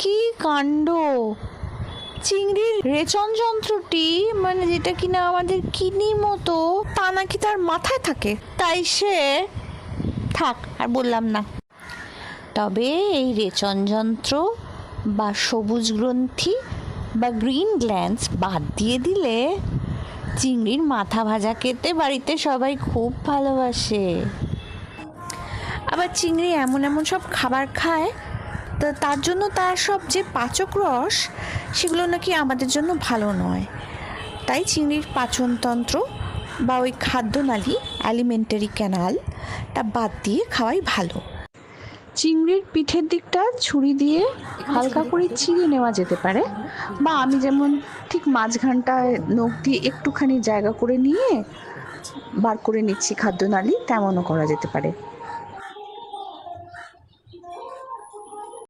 কি কাণ্ড! চিংড়ির রেচন যন্ত্রটি, মানে যেটা কিনা আমাদের কিডনির মতো, তা নাকি তার মাথায় থাকে। তাই সে থাক, আর বললাম না। তবে এই রেচন যন্ত্র বা সবুজ গ্রন্থি বা গ্রিন গ্ল্যান্ডস বাদ দিয়ে দিলে চিংড়ির মাথা ভাজা খেতে বাড়িতে সবাই খুব ভালোবাসে। আবার চিংড়ি এমন এমন সব খাবার খায়, তো তার জন্য তার সব যে পাচক রস, সেগুলো নাকি আমাদের জন্য ভালো নয়। তাই চিংড়ির পাচনতন্ত্র বা ওই খাদ্যনালী, অ্যালিমেন্টারি ক্যানালটা বাদ দিয়ে খাওয়াই ভালো। চিংড়ির পিঠের দিকটা ছুরি দিয়ে হালকা করে চিড়ে নেওয়া যেতে পারে, বা আমি যেমন ঠিক মাঝখানটায় নখ দিয়ে একটুখানি জায়গা করে নিয়ে বার করে নিচ্ছি খাদ্যনালী, তেমনও করা যেতে পারে।